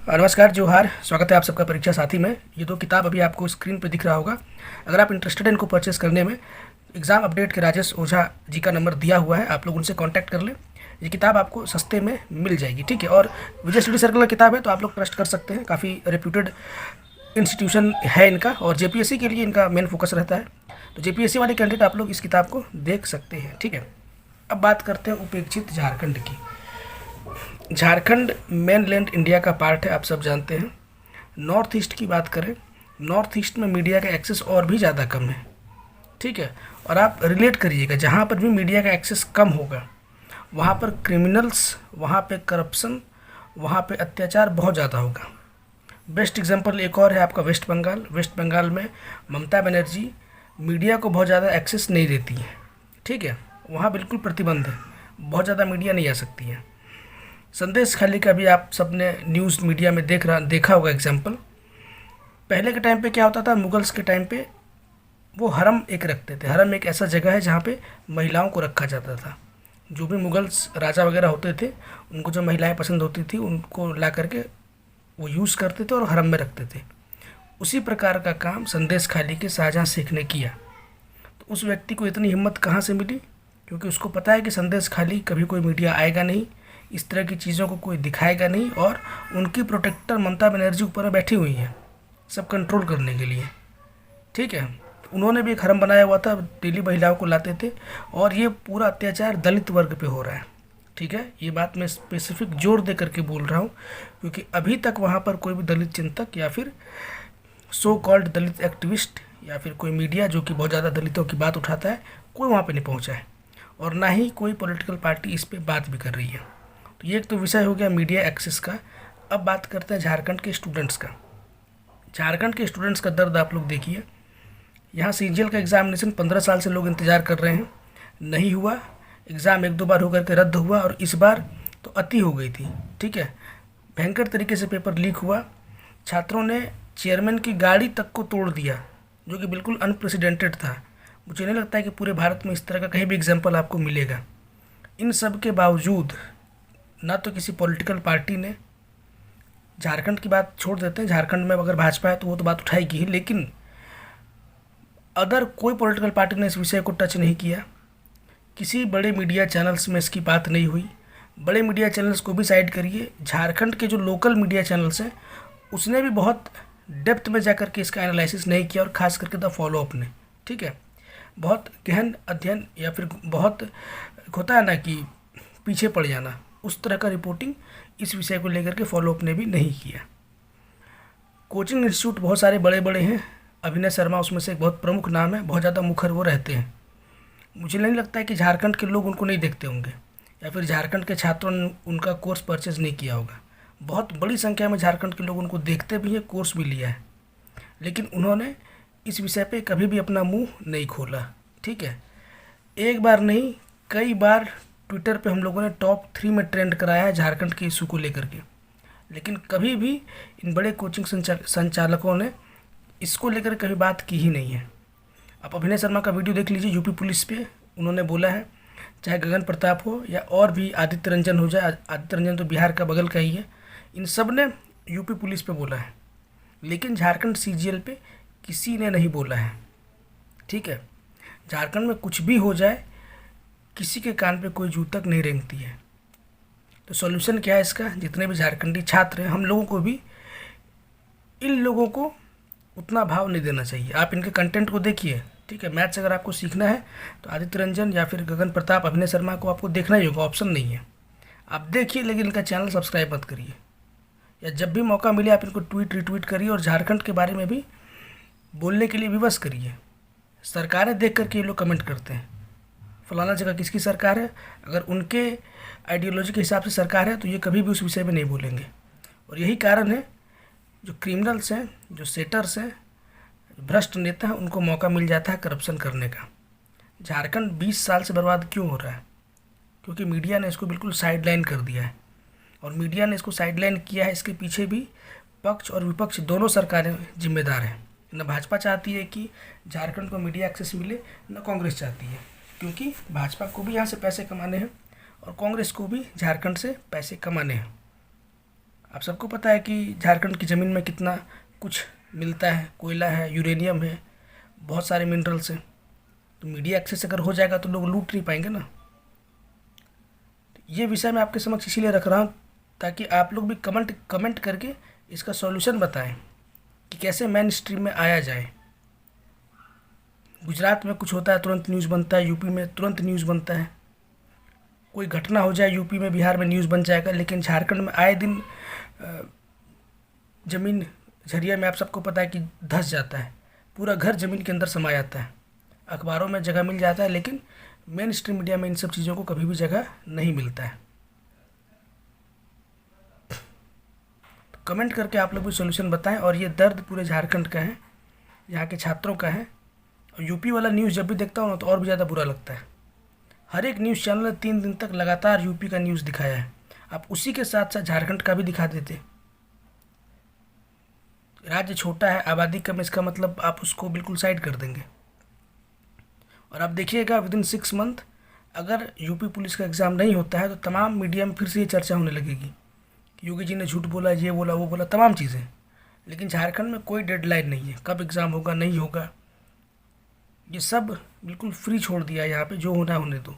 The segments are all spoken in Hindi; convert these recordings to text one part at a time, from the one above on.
नमस्कार जोहार, स्वागत है आप सबका परीक्षा साथी में। ये दो किताब अभी आपको स्क्रीन पे दिख रहा होगा। अगर आप इंटरेस्टेड हैं इनको परचेस करने में, एग्ज़ाम अपडेट के राजेश ओझा जी का नंबर दिया हुआ है, आप लोग उनसे कांटेक्ट कर लें। ये किताब आपको सस्ते में मिल जाएगी, ठीक है। और विजय स्टडी सर्कल की किताब है तो आप लोग ट्रस्ट कर सकते हैं, काफ़ी रेप्यूटेड इंस्टीट्यूशन है इनका और जेपीएससी के लिए इनका मेन फोकस रहता है। तो जेपीएससी वाले कैंडिडेट आप लोग इस किताब को देख सकते हैं, ठीक है। अब बात करते हैं उपेक्षित झारखंड की। झारखंड मेनलैंड इंडिया का पार्ट है, आप सब जानते हैं। नॉर्थ ईस्ट की बात करें, नॉर्थ ईस्ट में मीडिया का एक्सेस और भी ज़्यादा कम है, ठीक है। और आप रिलेट करिएगा, जहाँ पर भी मीडिया का एक्सेस कम होगा वहाँ पर क्रिमिनल्स, वहाँ पे करप्शन, वहाँ पे अत्याचार बहुत ज़्यादा होगा। बेस्ट एग्जांपल एक और है आपका वेस्ट बंगाल। वेस्ट बंगाल में ममता बनर्जी मीडिया को बहुत ज़्यादा एक्सेस नहीं देती है, ठीक है। वहाँ बिल्कुल प्रतिबंध है, बहुत ज़्यादा मीडिया नहीं आ सकती है। संदेश खाली का भी आप सबने न्यूज़ मीडिया में देखा होगा एग्जाम्पल। पहले के टाइम पे क्या होता था, मुगल्स के टाइम पे वो हरम एक रखते थे। हरम एक ऐसा जगह है जहाँ पे महिलाओं को रखा जाता था। जो भी मुगल्स राजा वगैरह होते थे, उनको जो महिलाएं पसंद होती थी उनको ला करके वो यूज़ करते थे और हरम में रखते थे। उसी प्रकार का काम संदेश खाली के शाहजहाँ शेख ने किया। तो उस व्यक्ति को इतनी हिम्मत कहाँ से मिली? क्योंकि उसको पता है कि संदेश खाली कभी कोई मीडिया आएगा नहीं, इस तरह की चीज़ों को कोई दिखाएगा नहीं, और उनकी प्रोटेक्टर ममता बनर्जी ऊपर बैठी हुई है सब कंट्रोल करने के लिए, ठीक है। उन्होंने भी एक हरम बनाया हुआ था, डेली महिलाओं को लाते थे, और ये पूरा अत्याचार दलित वर्ग पे हो रहा है, ठीक है। ये बात मैं स्पेसिफिक जोर दे करके बोल रहा हूँ क्योंकि अभी तक वहाँ पर कोई भी दलित चिंतक या फिर सो कॉल्ड दलित एक्टिविस्ट या फिर कोई मीडिया जो कि बहुत ज़्यादा दलितों की बात उठाता है, कोई वहाँ पे नहीं पहुँचा है, और ना ही कोई पॉलिटिकल पार्टी इस पर बात भी कर रही है। तो ये एक तो विषय हो गया मीडिया एक्सेस का। अब बात करते हैं झारखंड के स्टूडेंट्स का। झारखंड के स्टूडेंट्स का दर्द आप लोग देखिए। यहाँ सीजीएल का एग्ज़ामिनेशन 15 साल से लोग इंतज़ार कर रहे हैं, नहीं हुआ। एग्ज़ाम एक दो बार होकर के रद्द हुआ, और इस बार तो अति हो गई थी, ठीक है। भयंकर तरीके से पेपर लीक हुआ। छात्रों ने चेयरमैन की गाड़ी तक को तोड़ दिया, जो कि बिल्कुल अनप्रेसिडेंटेड था। मुझे नहीं लगता है कि पूरे भारत में इस तरह का कहीं भी एग्जाम्पल आपको मिलेगा। इन सब के बावजूद ना तो किसी पॉलिटिकल पार्टी ने, झारखंड की बात छोड़ देते हैं, झारखंड में अगर भाजपा है तो वो तो बात उठाएगी ही, लेकिन अदर कोई पॉलिटिकल पार्टी ने इस विषय को टच नहीं किया। किसी बड़े मीडिया चैनल्स में इसकी बात नहीं हुई। बड़े मीडिया चैनल्स को भी साइड करिए, झारखंड के जो लोकल मीडिया चैनल्स हैं उसने भी बहुत डेप्थ में जाकर के इसका एनालिसिस नहीं किया, और ख़ास करके द फॉलोअप ने, ठीक है। बहुत गहन अध्ययन या फिर बहुत होता है ना कि पीछे पड़ जाना, उस तरह का रिपोर्टिंग इस विषय को लेकर के फॉलोअप ने भी नहीं किया। कोचिंग इंस्टीट्यूट बहुत सारे बड़े बड़े हैं, अभिनय शर्मा उसमें से एक बहुत प्रमुख नाम है, बहुत ज़्यादा मुखर वो रहते हैं। मुझे नहीं लगता है कि झारखंड के लोग उनको नहीं देखते होंगे, या फिर झारखंड के छात्रों ने उनका कोर्स परचेज नहीं किया होगा। बहुत बड़ी संख्या में झारखंड के लोग उनको देखते भी हैं, कोर्स भी लिया है, लेकिन उन्होंने इस विषय पे कभी भी अपना मुंह नहीं खोला, ठीक है। एक बार नहीं, कई बार ट्विटर पे हम लोगों ने टॉप 3 में ट्रेंड कराया है झारखंड के इशू को लेकर के, लेकिन कभी भी इन बड़े कोचिंग संचालकों ने इसको लेकर कभी बात की ही नहीं है। आप अभिनय शर्मा का वीडियो देख लीजिए यूपी पुलिस पे, उन्होंने बोला है, चाहे गगन प्रताप हो या और भी आदित्य रंजन हो जाए, आदित्य रंजन तो बिहार का बगल का ही है, इन सब ने यूपी पुलिस पे बोला है, लेकिन झारखंड सीजीएल पे किसी ने नहीं बोला है, ठीक है। झारखंड में कुछ भी हो जाए, किसी के कान पे कोई जू तक नहीं रेंगती है। तो सॉल्यूशन क्या है इसका? जितने भी झारखंडी छात्र हैं, हम लोगों को भी इन लोगों को उतना भाव नहीं देना चाहिए। आप इनके कंटेंट को देखिए, ठीक है। मैथ्स अगर आपको सीखना है तो आदित्य रंजन या फिर गगन प्रताप, अभिनय शर्मा को आपको देखना ही होगा, ऑप्शन नहीं है। आप देखिए, लेकिन इनका चैनल सब्सक्राइब मत करिए, या जब भी मौका मिले आप इनको ट्वीट रिट्वीट करिए, और झारखंड के बारे में भी बोलने के लिए विवश करिए। सरकारें देख करके ये लोग कमेंट करते हैं, फलाना जगह किसकी सरकार है। अगर उनके आइडियोलॉजी के हिसाब से सरकार है तो ये कभी भी उस विषय में नहीं बोलेंगे। और यही कारण है, जो क्रिमिनल्स हैं, जो सेटर्स हैं, भ्रष्ट नेता हैं, उनको मौका मिल जाता है करप्शन करने का। झारखंड 20 साल से बर्बाद क्यों हो रहा है? क्योंकि मीडिया ने इसको बिल्कुल साइडलाइन कर दिया है, और मीडिया ने इसको साइडलाइन किया है, इसके पीछे भी पक्ष और विपक्ष दोनों सरकारें जिम्मेदार हैं। न भाजपा चाहती है कि झारखंड को मीडिया एक्सेस मिले, न कांग्रेस चाहती है, क्योंकि भाजपा को भी यहाँ से पैसे कमाने हैं और कांग्रेस को भी झारखंड से पैसे कमाने हैं। आप सबको पता है कि झारखंड की ज़मीन में कितना कुछ मिलता है, कोयला है, यूरेनियम है, बहुत सारे मिनरल्स हैं। तो मीडिया एक्सेस अगर हो जाएगा तो लोग लूट नहीं पाएंगे ना। ये विषय मैं आपके समक्ष इसीलिए रख रहा हूँ ताकि आप लोग भी कमेंट करके इसका सॉल्यूशन बताएं कि कैसे मेन स्ट्रीम में आया जाए। गुजरात में कुछ होता है तुरंत न्यूज़ बनता है, यूपी में तुरंत न्यूज़ बनता है। कोई घटना हो जाए यूपी में, बिहार में न्यूज़ बन जाएगा, लेकिन झारखंड में आए दिन ज़मीन झरिया में आप सबको पता है कि धंस जाता है, पूरा घर ज़मीन के अंदर समा जाता है। अखबारों में जगह मिल जाता है, लेकिन मेन स्ट्रीम मीडिया में इन सब चीज़ों को कभी भी जगह नहीं मिलता है। तो कमेंट करके आप लोग भी सोल्यूशन बताएं। और ये दर्द पूरे झारखंड का है, यहाँ के छात्रों का है। और यूपी वाला न्यूज़ जब भी देखता हूँ ना तो और भी ज़्यादा बुरा लगता है। हर एक न्यूज़ चैनल ने 3 दिन तक लगातार यूपी का न्यूज़ दिखाया है, आप उसी के साथ साथ झारखंड का भी दिखा देते। राज्य छोटा है, आबादी कम, इसका मतलब आप उसको बिल्कुल साइड कर देंगे। और आप देखिएगा विदिन 6 मंथ अगर यूपी पुलिस का एग्ज़ाम नहीं होता है तो तमाम मीडिया में फिर से ये चर्चा होने लगेगी कि योगी जी ने झूठ बोला, ये बोला, वो बोला, तमाम चीज़ें। लेकिन झारखंड में कोई डेडलाइन नहीं है, कब एग्ज़ाम होगा, नहीं होगा, ये सब बिल्कुल फ्री छोड़ दिया है। यहाँ पे जो होना होने दो।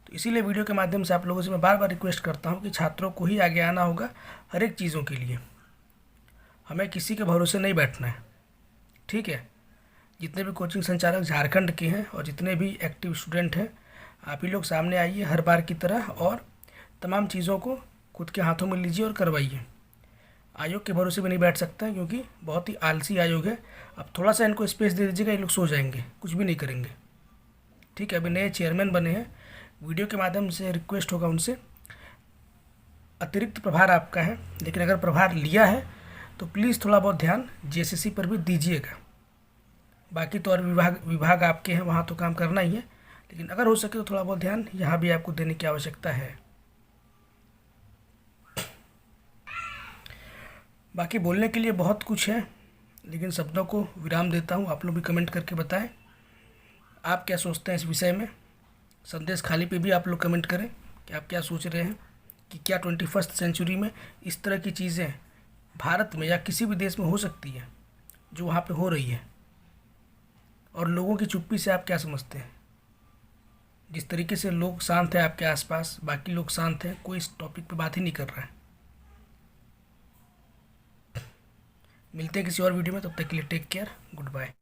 तो इसीलिए वीडियो के माध्यम से आप लोगों से मैं बार बार रिक्वेस्ट करता हूँ कि छात्रों को ही आगे आना होगा हर एक चीज़ों के लिए। हमें किसी के भरोसे नहीं बैठना है, ठीक है। जितने भी कोचिंग संचालक झारखंड के हैं और जितने भी एक्टिव स्टूडेंट हैं, आप ही लोग सामने आइए हर बार की तरह और तमाम चीज़ों को खुद के हाथों में लीजिए और करवाइए। आयोग के भरोसे भी नहीं बैठ सकता है क्योंकि बहुत ही आलसी आयोग है। अब थोड़ा सा इनको स्पेस दे दीजिएगा, ये लोग सो जाएंगे, कुछ भी नहीं करेंगे, ठीक है। अभी नए चेयरमैन बने हैं, वीडियो के माध्यम से रिक्वेस्ट होगा उनसे, अतिरिक्त प्रभार आपका है, लेकिन अगर प्रभार लिया है तो प्लीज़ थोड़ा बहुत ध्यान जेसीसी पर भी दीजिएगा। बाकी तो और विभाग आपके हैं, वहाँ तो काम करना ही है, लेकिन अगर हो सके तो थोड़ा बहुत ध्यान यहाँ भी आपको देने की आवश्यकता है। बाकी बोलने के लिए बहुत कुछ है, लेकिन शब्दों को विराम देता हूँ। आप लोग भी कमेंट करके बताएं आप क्या सोचते हैं इस विषय में। संदेश खाली पे भी आप लोग कमेंट करें कि आप क्या सोच रहे हैं कि क्या 21st सेंचुरी में इस तरह की चीज़ें भारत में या किसी भी देश में हो सकती है जो वहाँ पे हो रही है। और लोगों की चुप्पी से आप क्या समझते हैं? जिस तरीके से लोग शांत हैं आपके आसपास, बाकी लोग शांत हैं, कोई इस टॉपिक पे बात ही नहीं कर रहा है। मिलते हैं किसी और वीडियो में, तब तक के लिए टेक केयर, गुड बाय।